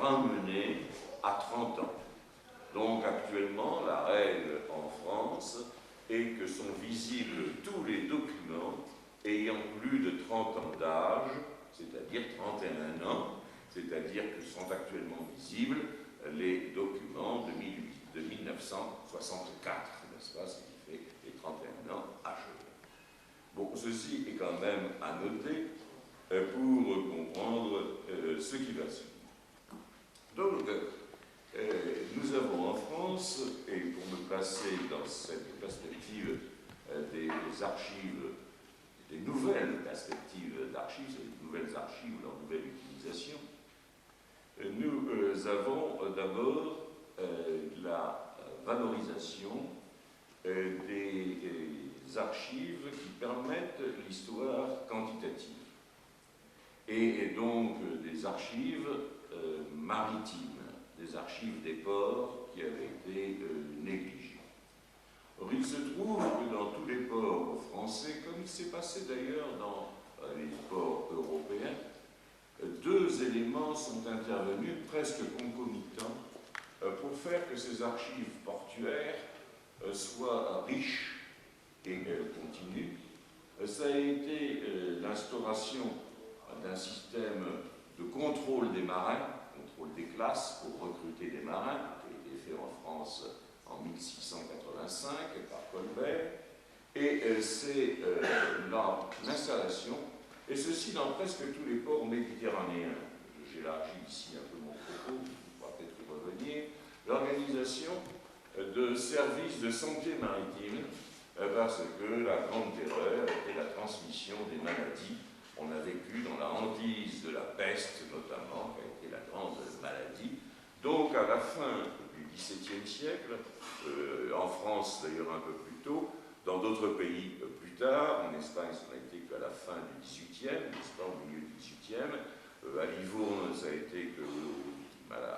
ramené à 30 ans. Donc actuellement, la règle en France est que sont visibles tous les documents ayant plus de 30 ans d'âge, c'est-à-dire 31 ans, c'est-à-dire que sont actuellement visibles les documents de 1964, n'est-ce pas, ce qui fait les 31 ans achevés. Bon, ceci est quand même à noter pour comprendre ce qui va suivre. Donc, nous avons en France, et pour me placer dans cette perspective des archives, des nouvelles perspectives d'archives, des nouvelles archives ou leur nouvelle utilisation, nous avons d'abord la valorisation des archives qui permettent l'histoire quantitative, et donc des archives maritimes, des archives des ports qui avaient été négligées. Or, il se trouve que dans tous les ports français, comme il s'est passé d'ailleurs dans les ports européens, deux éléments sont intervenus presque concomitants pour faire que ces archives portuaires soient riches et continues. Ça a été l'instauration d'un système de contrôle des marins, contrôle des classes pour recruter des marins, qui a été fait en France en 1685 par Colbert, et c'est l'installation, et ceci dans presque tous les ports méditerranéens. J'élargis ici un peu mon propos, on va peut-être y revenir. L'organisation de services de santé maritime, parce que la grande terreur était la transmission des maladies. On a vécu dans la hantise de la peste, notamment, qui a été la grande maladie. Donc, à la fin du XVIIe siècle, en France d'ailleurs un peu plus tôt, dans d'autres pays plus tard, en Espagne, ça n'a été qu'à la fin du XVIIIe, n'est-ce pas, au milieu du XVIIIe, à Livourne, ça a été que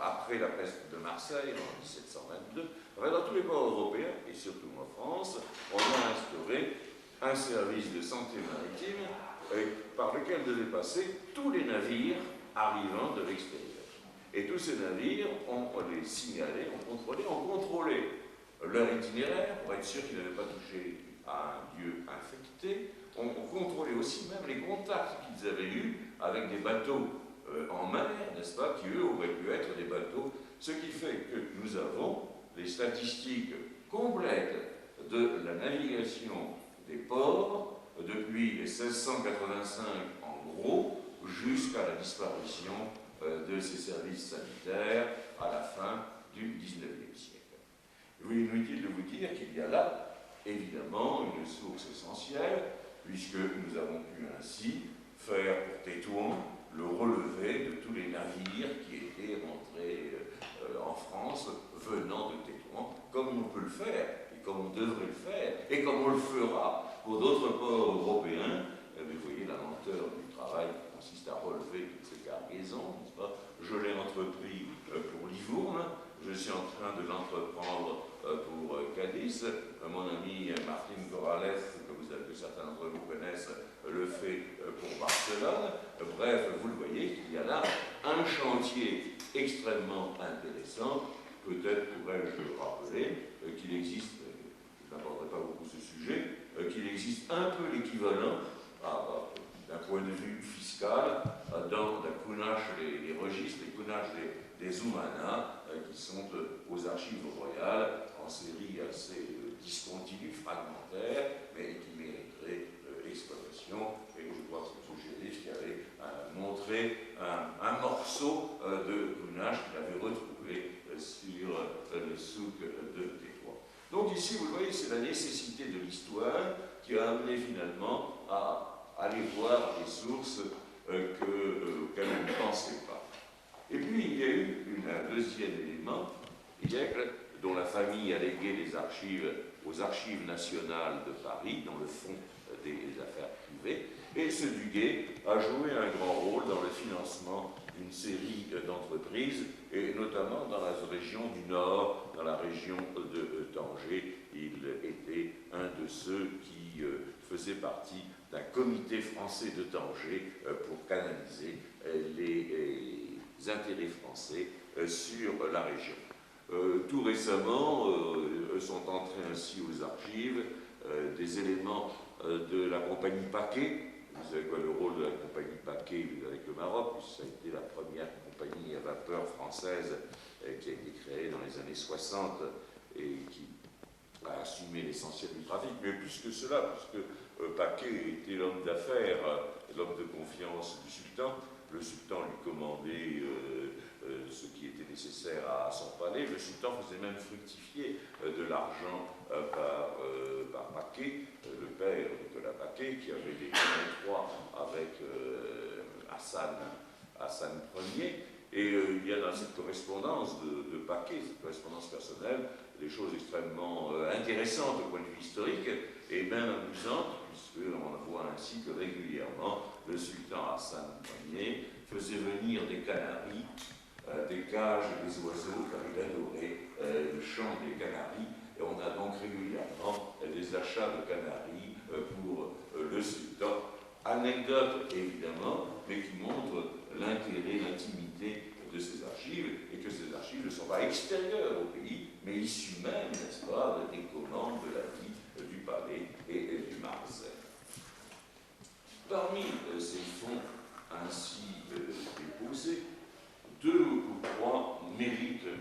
après la peste de Marseille, en 1722. Enfin, dans tous les ports européens, et surtout en France, on a instauré un service de santé maritime par lequel devaient passer tous les navires arrivant de l'extérieur. Et tous ces navires, on les signalait, on contrôlait leur itinéraire pour être sûr qu'ils n'avaient pas touché à un lieu infecté. On contrôlait aussi même les contacts qu'ils avaient eus avec des bateaux en mer, n'est-ce pas, qui eux auraient pu être des bateaux. Ce qui fait que nous avons les statistiques complètes de la navigation des ports depuis 1685 en gros jusqu'à la disparition de ces services sanitaires à la fin du XIXe siècle. Il est inutile de vous dire qu'il y a là, évidemment, une source essentielle, puisque nous avons pu ainsi faire pour Tétouan le relevé de tous les navires qui étaient rentrés en France venant de Tétouan, comme on peut le faire, et comme on devrait le faire, et comme on le fera pour d'autres ports européens. Vous voyez la lenteur du travail qui consiste à relever toutes ces cargaisons, n'est-ce pas? Je l'ai entrepris pour Livourne, je suis en train de l'entreprendre pour Cadiz. Mon ami Martin Corrales, que certains d'entre vous connaissent, le fait pour Barcelone. Bref, vous le voyez, il y a là un chantier extrêmement intéressant. Peut-être pourrais-je rappeler qu'il existe, je n'aborderai pas beaucoup ce sujet, qu'il existe un peu l'équivalent, d'un point de vue fiscal, dans la CUNACH, les registres, les CUNACH des Umana, qui sont aux archives royales, en série assez discontinue, fragmentaire, mais qui mériterait exploitation. Et je crois que c'est M. Gélis qui avait montré un morceau de CUNACH qu'il avait retrouvé sur le souk de Tétouan. Donc ici, vous le voyez, c'est la nécessité de l'histoire qui a amené finalement à aller voir des sources auxquelles on ne pensait pas. Et puis, il y a eu un deuxième élément, dont la famille a légué les archives aux Archives nationales de Paris, dans le fond des affaires privées, et ce Duguay a joué un grand rôle dans le financement d'une série d'entreprises, et notamment dans la région du Nord, dans la région de Tanger. Il était un de ceux qui faisait partie d'un comité français de Tanger pour canaliser intérêts français sur la région. Tout récemment, sont entrés ainsi aux archives des éléments de la compagnie Paquet. Vous savez quoi le rôle de la compagnie Paquet avec le Maroc, puisque ça a été la première compagnie à vapeur française qui a été créée dans les années 60 et qui a assumé l'essentiel du trafic. Mais plus que cela, puisque Paquet était l'homme d'affaires, l'homme de confiance du sultan. Le sultan lui commandait ce qui était nécessaire à son palais. Le sultan faisait même fructifier de l'argent par Paquet, le père de Nicolas Paquet, qui avait des liens étroits avec Hassan Ier. Et il y a dans cette correspondance de Paquet, cette correspondance personnelle, des choses extrêmement intéressantes au point de vue historique et même amusantes, puisqu'on voit ainsi que régulièrement le sultan Hassan Ier faisait venir des Canaries, des cages et des oiseaux, car il adorait le chant des Canaries, et on a donc régulièrement des achats de Canaries pour le sultan. Anecdote évidemment, mais qui montre l'intérêt, l'intimité de ces archives, et que ces archives ne sont pas extérieures au pays, mais issues même, n'est-ce pas, des commandes de la vie du palais et du Marseille. Parmi ces fonds ainsi déposés, 2 ou 3 méritent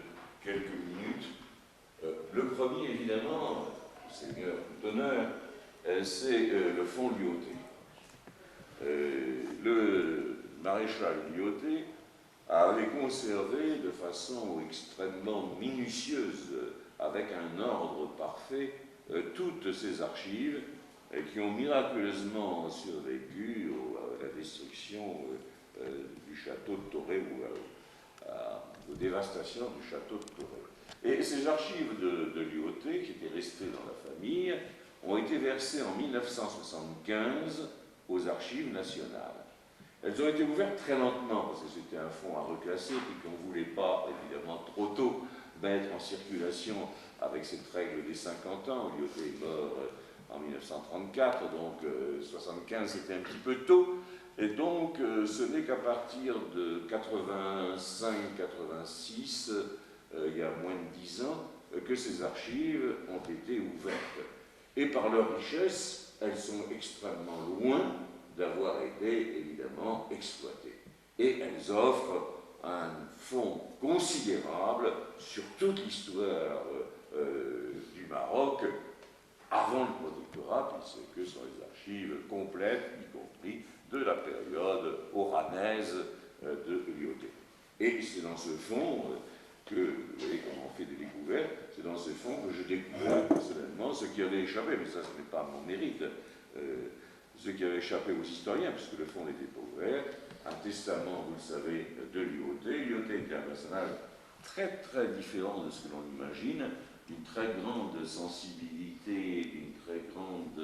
quelques minutes. Le premier, évidemment, Seigneur tout honneur, c'est le fonds Lyautey. Le maréchal Lyautey avait conservé de façon extrêmement minutieuse, avec un ordre parfait, toutes ces archives qui ont miraculeusement survécu à la destruction du château de Toré ou aux dévastations du château de Toré. Et ces archives de Lyautey, qui étaient restées dans la famille, ont été versées en 1975 aux archives nationales. Elles ont été ouvertes très lentement, parce que c'était un fonds à reclasser, et qu'on ne voulait pas, évidemment, trop tôt mettre en circulation avec cette règle des 50 ans. Lyautey est mort en 1934, donc 75 c'était un petit peu tôt, et donc ce n'est qu'à partir de 85-86, il y a moins de 10 ans, que ces archives ont été ouvertes. Et par leur richesse, elles sont extrêmement loin d'avoir été évidemment exploitées. Et elles offrent un fonds considérable sur toute l'histoire du Maroc avant le protectorat, puisque ce sont les archives complètes, y compris de la période oranaise de Lyautey. Et c'est dans ce fonds que, vous voyez, quand on fait des découvertes, c'est dans ce fonds que je découvre personnellement ce qui avait échappé, mais ça, ce n'est pas mon mérite, ce qui avait échappé aux historiens, puisque le fonds n'était pas ouvert, un testament, vous le savez, de Lyautey. Lyautey était un personnage très très différent de ce que l'on imagine, une très grande sensibilité, une très grande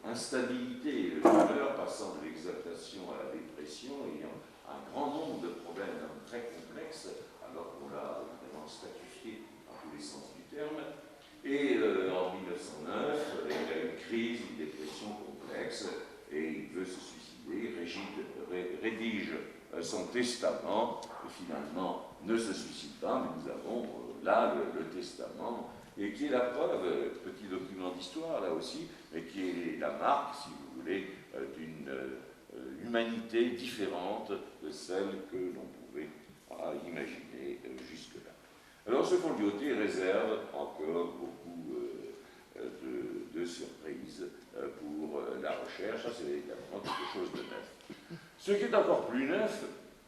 instabilité, l'humeur passant de l'exaltation à la dépression, ayant un grand nombre de problèmes très complexes, alors qu'on l'a évidemment statifié dans tous les sens du terme. Et en 1909, il y a une crise, une dépression complexe, et il veut se suicider. Rédige son testament, et finalement ne se suicide pas, mais nous avons là le testament, et qui est la preuve, petit document d'histoire là aussi, mais qui est la marque, si vous voulez, d'une humanité différente de celle que l'on pouvait imaginer jusque-là. Alors ce fonds Lyautey réserve encore beaucoup de surprises pour la recherche. Ça, c'est également quelque chose de neuf. Ce qui est encore plus neuf,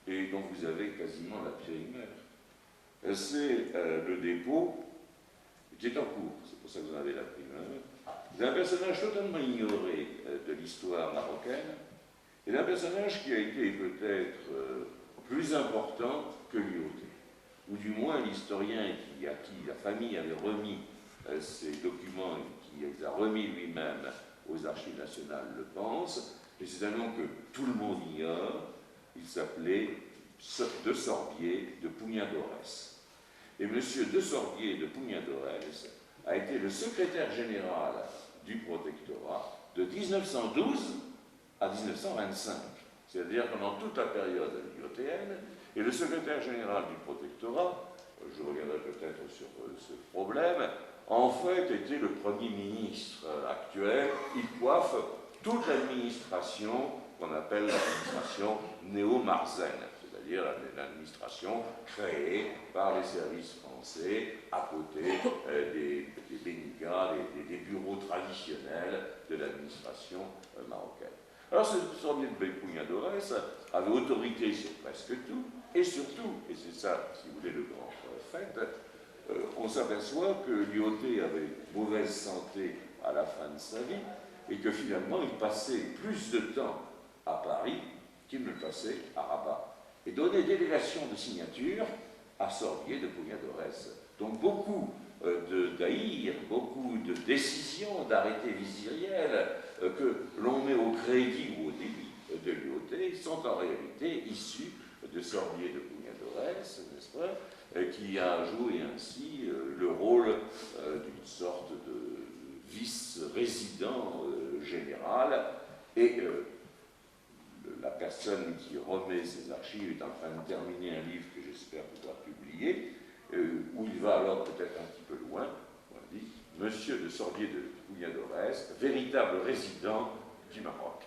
et dont vous avez quasiment la primeur, c'est le dépôt qui est en cours. C'est pour ça que vous en avez la primeur. C'est un personnage totalement ignoré de l'histoire marocaine, et un personnage qui a été peut-être plus important que Lyautey, ou du moins l'historien à qui la famille avait remis ces documents, qui les a remis lui-même aux archives nationales, le pense, et c'est un nom que tout le monde ignore. Il s'appelait de Sorbier de Pugnadores. Et M. de Sorbier de Pugnadores a été le secrétaire général du protectorat de 1912 à 1925, c'est-à-dire pendant toute la période lyauteyenne, Et le secrétaire général du protectorat, je reviendrai peut-être sur ce problème, en fait était le Premier ministre actuel. Il coiffe toute l'administration qu'on appelle l'administration néo-marzaine, c'est-à-dire l'administration créée par les services français à côté des bénicats, des bureaux traditionnels de l'administration marocaine. Alors ce Sorbier de Pugnadores avait autorité sur presque tout, et surtout, et c'est ça, si vous voulez, le grand fait, on s'aperçoit que Lyautey avait mauvaise santé à la fin de sa vie, et que finalement il passait plus de temps à Paris qu'il ne le passait à Rabat, et donnait délégation de signature à Sorbier de Pugnadores. Donc beaucoup d'haïr, beaucoup de décisions, d'arrêtés viziriels que l'on met au crédit ou au débit de Lyautey sont en réalité issus de Sorbier de Pugnadores, n'est-ce pas, qui a joué ainsi le rôle d'une sorte de vice-résident général, et la personne qui remet ses archives est en train de terminer un livre que j'espère pouvoir publier, où il va alors peut-être un petit peu loin. On dit Monsieur de Sorbier de Pugnadores, véritable résident du Maroc.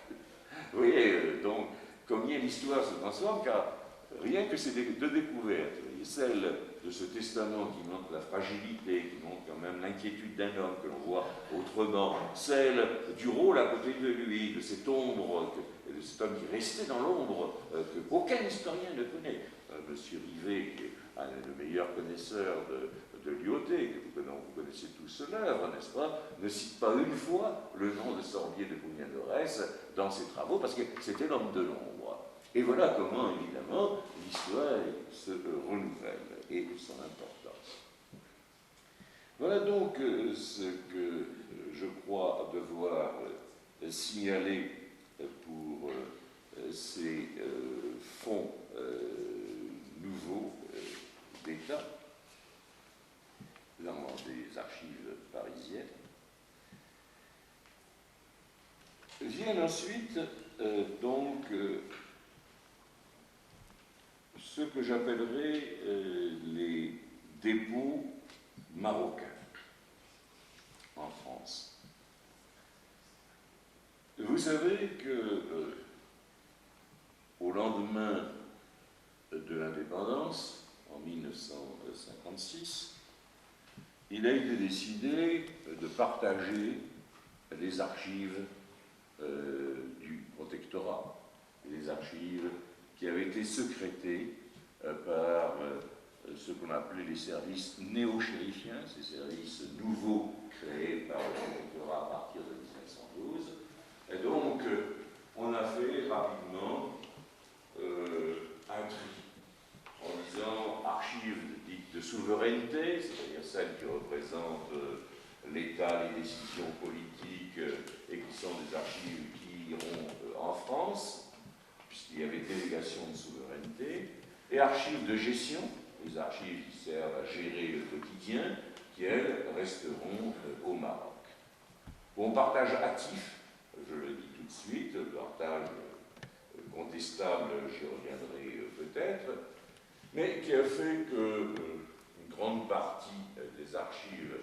Vous voyez donc combien l'histoire se transforme, car rien que ces deux découvertes, celle de ce testament qui montre la fragilité, qui montre quand même l'inquiétude d'un homme que l'on voit autrement, celle du rôle à côté de lui, de cette ombre, de cet homme qui restait dans l'ombre, qu'aucun historien ne connaît. Monsieur Rivet, qui est un des meilleurs connaisseurs de Lyautey, que vous connaissez tous l'œuvre, n'est-ce pas, ne cite pas une fois le nom de Sorbier de Pugnadores dans ses travaux, parce que c'était l'homme de l'ombre. Et voilà comment, évidemment, l'histoire se renouvelle et son importance. Voilà donc ce que je crois devoir signaler pour ces fonds nouveaux d'État dans des archives parisiennes. Viennent ensuite donc ce que j'appellerais les dépôts marocains en France. Vous savez que au lendemain de l'indépendance, en 1956, il a été décidé de partager les archives du protectorat, les archives qui avaient été sécrétées par ce qu'on appelait les services néo-chérifiens, ces services nouveaux créés par le protectorat à partir de 1912. Et donc, on a fait rapidement un tri en disant archives dites de souveraineté, c'est-à-dire celles qui représentent l'État, les décisions politiques, et qui sont des archives qui iront en France, puisqu'il y avait délégation de souveraineté, et archives de gestion, les archives qui servent à gérer le quotidien, qui, elles, resteront au Maroc. Bon partage hâtif, je le dis tout de suite, le partage contestable, j'y reviendrai peut-être, mais qui a fait qu'une grande partie des archives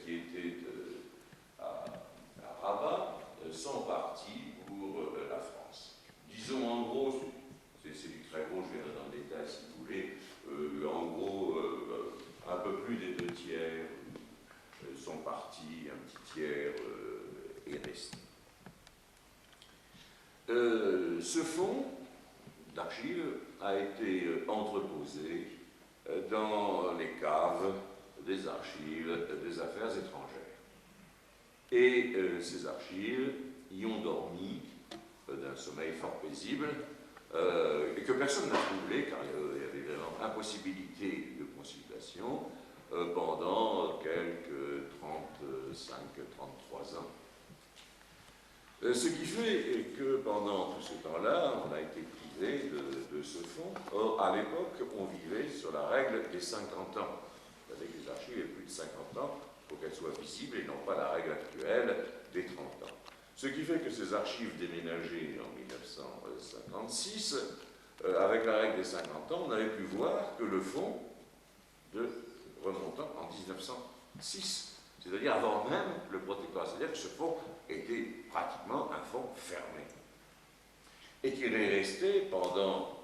qui étaient à Rabat sont parties pour la France. Disons en gros, c'est du très gros, je verrai dans le détail si vous voulez, en gros, un peu plus des 2 tiers sont partis, un petit tiers est resté. Ce fonds d'archives a été entreposé dans les caves des archives des affaires étrangères. Et ces archives y ont dormi d'un sommeil fort paisible et que personne n'a troublé, car il y avait vraiment impossibilité de consultation pendant quelques 35-33 ans. Ce qui fait que pendant tout ce temps-là, on a été privé de ce fonds. Or, à l'époque, on vivait sur la règle des 50 ans. Vous savez que les archives aient plus de 50 ans, il faut qu'elles soient visibles et non pas la règle actuelle des 30 ans. Ce qui fait que ces archives déménagées en 1956 avec la règle des 50 ans, on avait pu voir que le fonds remontant en 1906, c'est-à-dire avant même le protectorat, c'est-à-dire que ce fonds était pratiquement un fonds fermé, et qu'il est resté pendant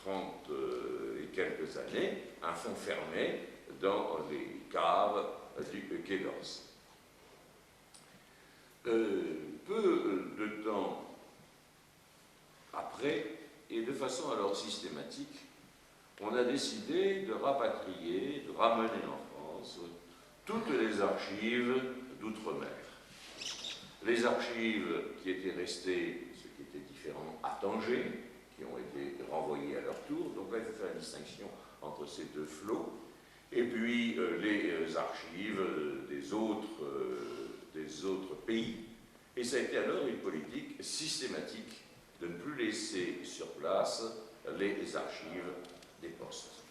30 et quelques années un fonds fermé dans les caves du Quai d'Orsay. Peu de temps après, et de façon alors systématique, on a décidé de rapatrier, de ramener en France toutes les archives d'outre-mer. Les archives qui étaient restées, ce qui était différent, à Tanger, qui ont été renvoyées à leur tour. Donc là, il faut faire la distinction entre ces deux flots. Et puis les archives des autres pays. Et ça a été alors une politique systématique de ne plus laisser sur place les archives des postes.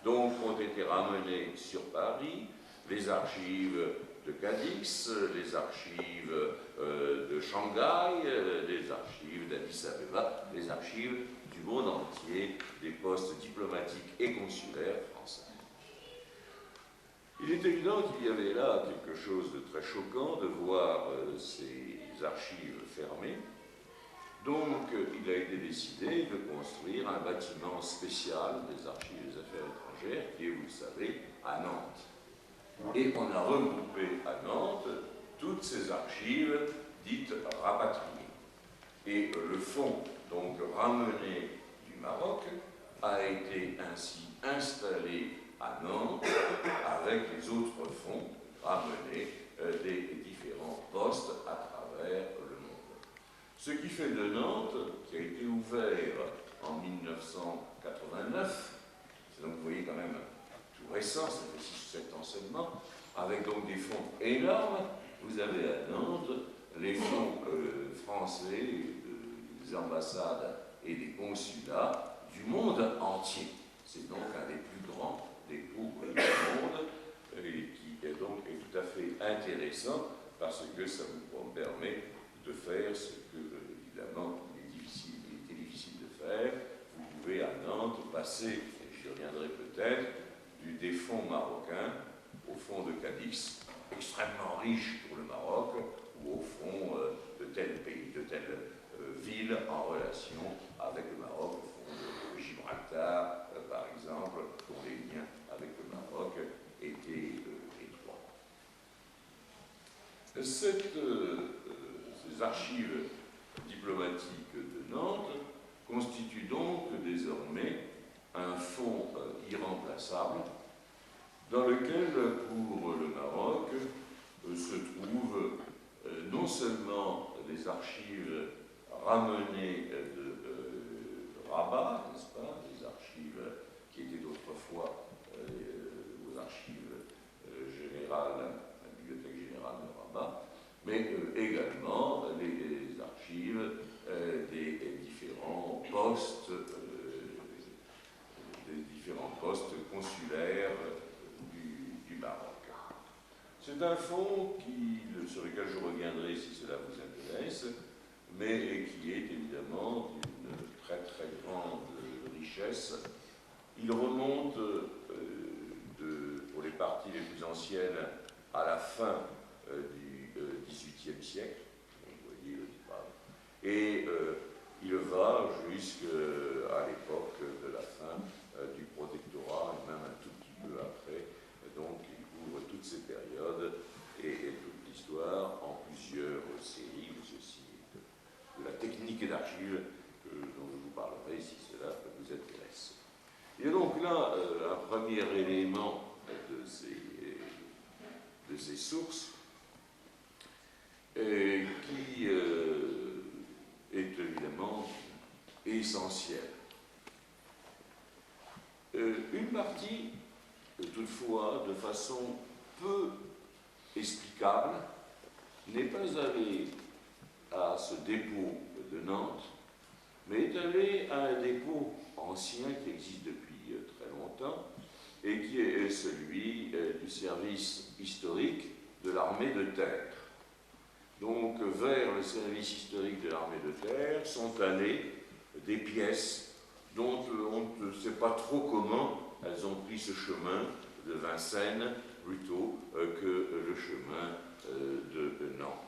Donc ont été ramenées sur Paris les archives de Cadix, les archives de Shanghai, les archives d'Addis Abeba, les archives du monde entier, des postes diplomatiques et consulaires français. Il est évident qu'il y avait là quelque chose de très choquant de voir ces archives fermées. Donc, il a été décidé de construire un bâtiment spécial des archives des affaires étrangères qui est, vous le savez, à Nantes. Et on a regroupé à Nantes toutes ces archives dites rapatriées. Et le fonds, donc ramené du Maroc, a été ainsi installé à Nantes avec les autres fonds ramenés des différents postes à travers le monde. Ce qui fait de Nantes, qui a été ouvert en 1989, c'est donc vous voyez quand même tout récent, ça fait 6 ou 7 ans seulement, avec donc des fonds énormes, vous avez à Nantes les fonds français, des ambassades et des consulats du monde entier. C'est donc un des plus grands dépôts du monde et qui est donc tout à fait intéressant parce que ça vous permet de faire ce que, évidemment, il était difficile de faire. Vous pouvez à Nantes passer, et j'y reviendrai peut-être, des fonds marocains au fonds de Cadix, extrêmement riche pour le Maroc, ou au fond de tel pays, de telle ville en relation avec le Maroc, au fond de Gibraltar, par exemple, dont les liens avec le Maroc étaient étroits. Ces archives diplomatiques de Nantes constituent donc désormais un fonds irremplaçable dans lequel, pour le Maroc, se trouvent non seulement des archives ramenées de Rabat, n'est-ce pas, des archives qui étaient autrefois aux archives générales, à la Bibliothèque générale de Rabat, mais également les archives des différents postes consulaires du Maroc. C'est un fonds sur lequel je reviendrai si cela vous intéresse, mais qui est évidemment d'une très très grande richesse. Il remonte pour les parties les plus anciennes à la fin du XVIIIe siècle, vous voyez, et il va jusqu'à l'époque de la fin du protectorat, et même un tout petit peu après. Donc il couvre toutes ces périodes et toute l'histoire en plusieurs séries. Ceci de la technique d'archives dont je vous parlerai si cela vous intéresse. Il y a donc là un premier élément de ces sources qui est évidemment essentiel. Une partie, toutefois, de façon peu explicable, n'est pas allée à ce dépôt de Nantes, mais est allée à un dépôt ancien qui existe depuis très longtemps et qui est celui du service historique de l'armée de terre. Donc, vers le service historique de l'armée de terre sont allées des pièces dont on ne sait pas trop comment elles ont pris ce chemin de Vincennes plutôt que le chemin de Nantes.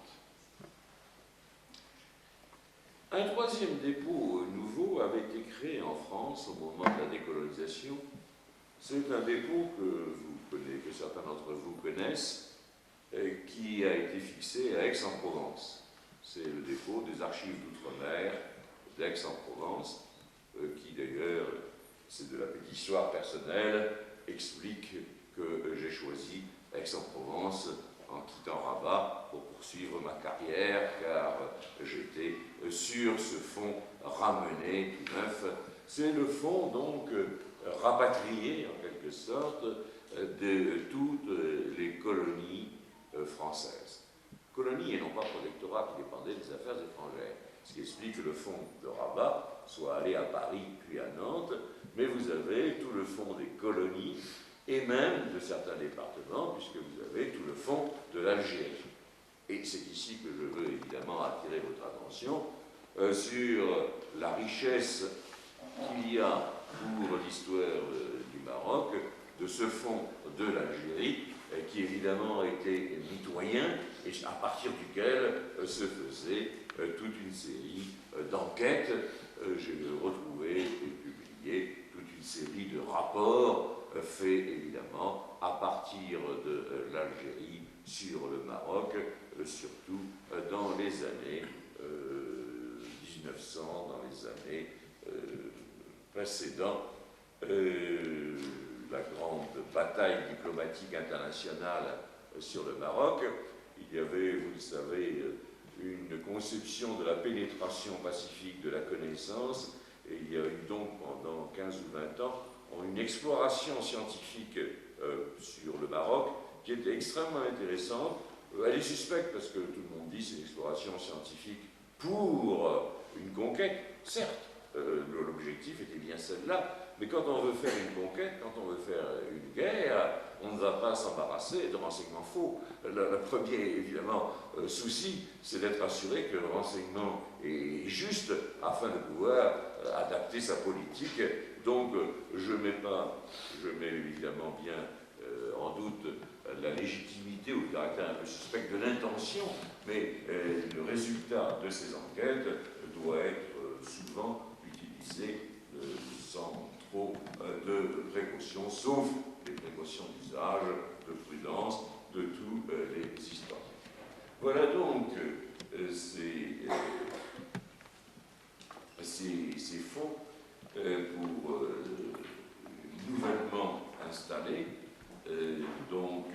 Un troisième dépôt nouveau avait été créé en France au moment de la décolonisation. C'est un dépôt que certains d'entre vous connaissent, qui a été fixé à Aix-en-Provence. C'est le dépôt des archives d'outre-mer d'Aix-en-Provence, qui d'ailleurs, c'est de la petite histoire personnelle, explique que j'ai choisi Aix-en-Provence en quittant Rabat pour poursuivre ma carrière, car j'étais sur ce fonds ramené tout neuf. C'est le fonds donc rapatrié en quelque sorte de toutes les colonies françaises. Colonies et non pas protectorat qui dépendaient des affaires étrangères. Ce qui explique que le fonds de Rabat soit allé à Paris puis à Nantes, mais vous avez tout le fonds des colonies et même de certains départements, puisque vous avez tout le fonds de l'Algérie. Et c'est ici que je veux évidemment attirer votre attention sur la richesse qu'il y a pour l'histoire du Maroc de ce fonds de l'Algérie, qui évidemment était mitoyen et à partir duquel se faisait toute une série d'enquêtes. J'ai retrouvé et publié toute une série de rapports faits évidemment à partir de l'Algérie sur le Maroc, surtout dans les années 1900, dans les années précédant la grande bataille diplomatique internationale sur le Maroc. Il y avait, vous le savez, une conception de la pénétration pacifique de la connaissance, et il y a eu donc pendant 15 ou 20 ans une exploration scientifique sur le Maroc qui était extrêmement intéressante. Elle est suspecte parce que tout le monde dit que c'est une exploration scientifique pour une conquête, certes. L'objectif était bien celle-là, mais quand on veut faire une conquête, quand on veut faire une guerre, on ne va pas s'embarrasser de renseignements faux. Le premier, évidemment, souci, c'est d'être assuré que le renseignement est juste afin de pouvoir adapter sa politique. Donc, je mets évidemment bien en doute la légitimité ou le caractère un peu suspect de l'intention, mais le résultat de ces enquêtes doit être souvent utilisé sans trop de précautions, sauf les précautions d'usage, de prudence, de tous les historiens. Voilà donc ces fonds pour nouvellement installés, donc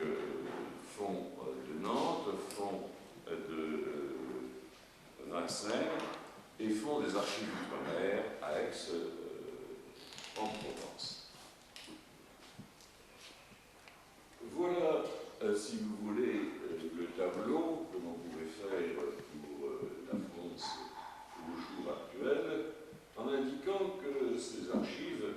fonds de Nantes, fonds de Vincennes et fonds des archives d'outre-mer à Aix en Provence. Voilà, si vous voulez, le tableau que l'on pourrait faire pour la France au jour actuel, en indiquant que ces archives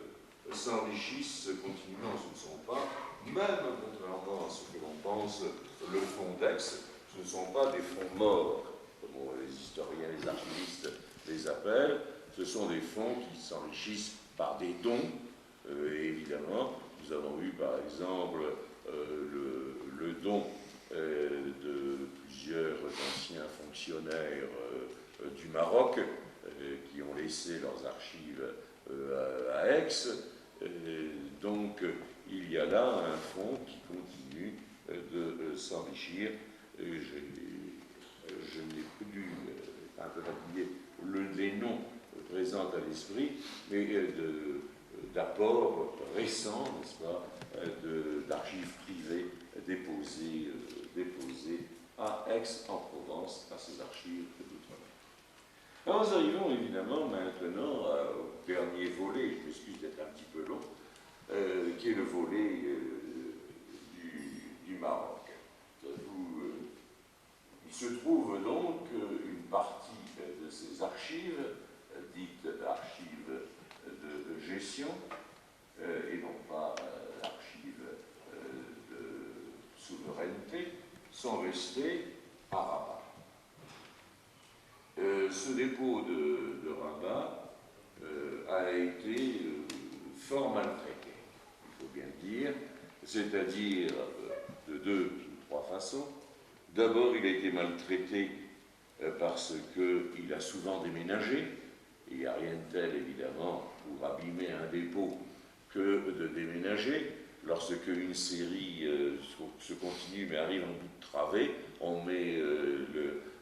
s'enrichissent continuellement. Ce ne sont pas, même contrairement à ce que l'on pense, le fonds d'Aix, ce ne sont pas des fonds morts, comme les historiens, les archivistes les appellent. Ce sont des fonds qui s'enrichissent par des dons. Et évidemment, nous avons eu par exemple le don de plusieurs anciens fonctionnaires du Maroc qui ont laissé leurs archives à Aix. Donc il y a là un fonds qui continue de s'enrichir. Je n'ai plus un peu fatigué les noms présents à l'esprit, mais d'apports récents, n'est-ce pas, d'archives privées déposées à Aix-en-Provence, à ces archives d'outre-mer. Alors, nous arrivons évidemment maintenant au dernier volet, je m'excuse d'être un petit peu long, qui est le volet du Maroc. Il se trouve donc une partie de ces archives, dites archives de gestion, et non pas archives de souveraineté, sont restées à Rabat. Ce dépôt de Rabat a été fort maltraité, il faut bien le dire, c'est-à-dire de deux ou trois façons. D'abord, il a été maltraité parce qu'il a souvent déménagé. Il n'y a rien de tel, évidemment, pour abîmer un dépôt que de déménager. Lorsque une série se continue mais arrive en bout de travée, on met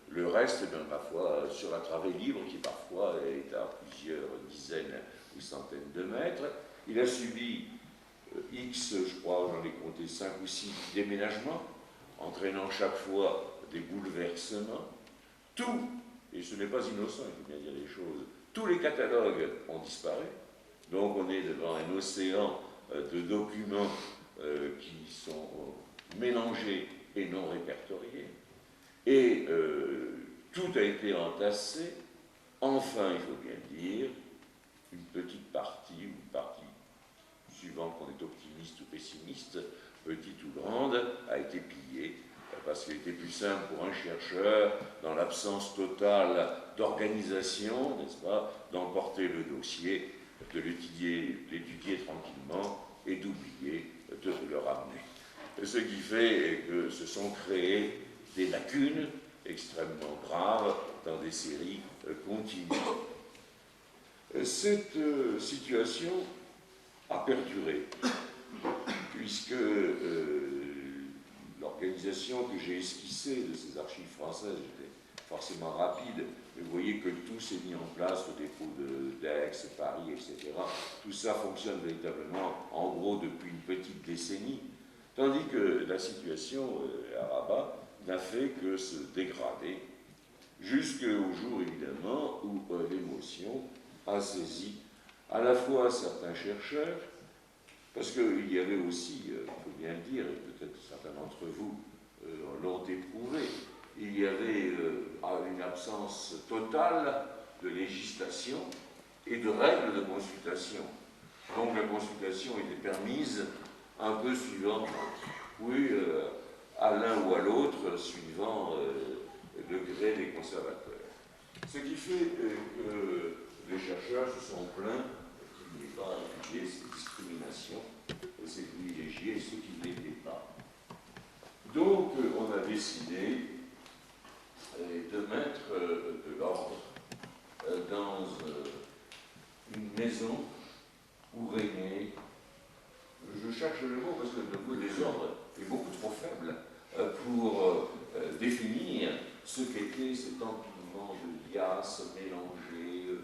le reste, bien, parfois, sur la travée libre, qui parfois est à plusieurs dizaines ou centaines de mètres. Il a subi X, je crois, j'en ai compté 5 ou 6 déménagements, entraînant chaque fois des bouleversements. Tout, et ce n'est pas innocent, il faut bien dire les choses, tous les catalogues ont disparu. Donc on est devant un océan de documents qui sont mélangés et non répertoriés. Et tout a été entassé. Enfin, il faut bien dire, une petite partie, ou une partie, suivant qu'on est optimiste ou pessimiste, petite ou grande, a été pillée, parce qu'il était plus simple pour un chercheur, dans l'absence totale d'organisation, n'est-ce pas, d'emporter le dossier, de l'étudier tranquillement et d'oublier de le ramener. Ce qui fait que se sont créées des lacunes extrêmement graves dans des séries continues. Cette situation a perduré, puisque l'organisation que j'ai esquissée de ces archives françaises était forcément rapide, mais vous voyez que tout s'est mis en place au dépôt d'Aix, Paris, etc. Tout ça fonctionne véritablement, en gros, depuis une petite décennie, tandis que la situation à Rabat n'a fait que se dégrader, jusqu'au jour, évidemment, où l'émotion a saisi à la fois certains chercheurs, parce qu'il y avait aussi, il faut bien le dire, et peut-être certains d'entre vous l'ont éprouvé, il y avait une absence totale de législation et de règles de consultation. Donc la consultation était permise un peu suivant, oui, à l'un ou à l'autre, suivant le gré des conservateurs. Ce qui fait que les chercheurs se sont plaints qu'il n'y ait pas étudié ces discriminations, ces privilégiés et ceux qui ne l'étaient pas. Donc on a décidé de mettre de l'ordre dans une maison où régnait, je cherche le mot parce que le mot désordre est beaucoup trop faible pour définir ce qu'était cet empilement de liasses mélangées,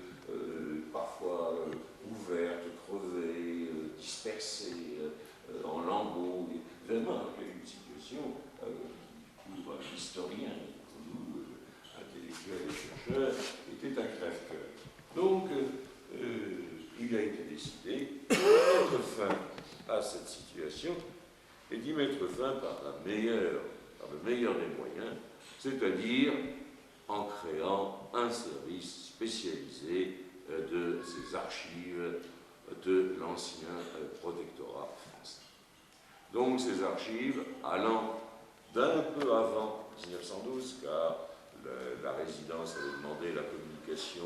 parfois ouvertes, crevées, dispersées en lambeaux. Vraiment, une situation pour l'historien, pour nous, intellectuels et chercheurs, était un crève-cœur. Donc, il a été décidé de mettre fin à cette situation et d'y mettre fin par le meilleur des moyens, c'est-à-dire en créant un service spécialisé de ces archives de l'ancien protectorat français. Donc ces archives allant d'un peu avant 1912, car la résidence avait demandé la communication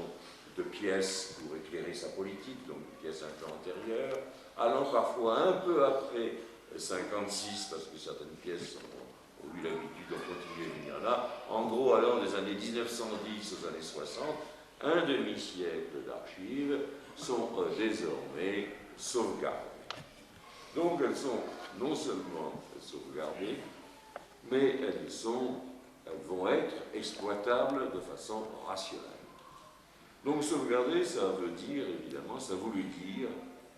de pièces pour éclairer sa politique, donc des pièces un peu antérieures, allant parfois un peu après 56, parce que certaines pièces ont eu l'habitude de continuer à venir là, en gros allant des années 1910 aux années 60, un demi-siècle d'archives sont désormais sauvegardées. Donc elles sont non seulement sauvegardées, mais elles vont être exploitables de façon rationnelle. Donc sauvegarder, ça veut dire, évidemment, ça voulait dire,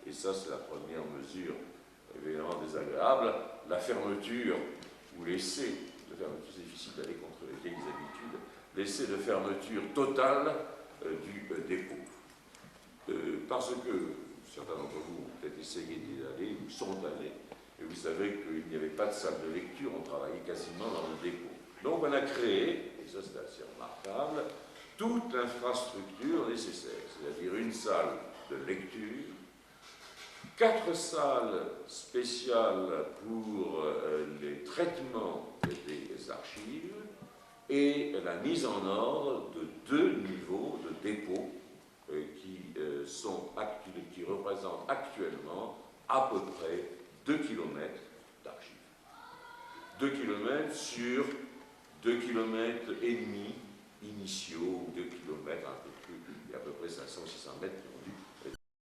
et ça c'est la première mesure évidemment désagréable, la fermeture ou l'essai de fermeture, c'est difficile d'aller contre les vieilles habitudes, l'essai de fermeture totale du dépôt. Parce que certains d'entre vous ont peut-être essayé d'y aller, ou sont allés, et vous savez qu'il n'y avait pas de salle de lecture, on travaillait quasiment dans le dépôt. Donc on a créé, et ça c'est assez remarquable, toute l'infrastructure nécessaire, c'est-à-dire une salle de lecture, 4 salles spéciales pour les traitements des archives et la mise en ordre de 2 niveaux de dépôt qui représentent actuellement à peu près 2 km d'archives. 2 km sur 2 km et demi initiaux, ou 2 km, un peu plus, il y a à peu près 500-600 mètres qui ont dû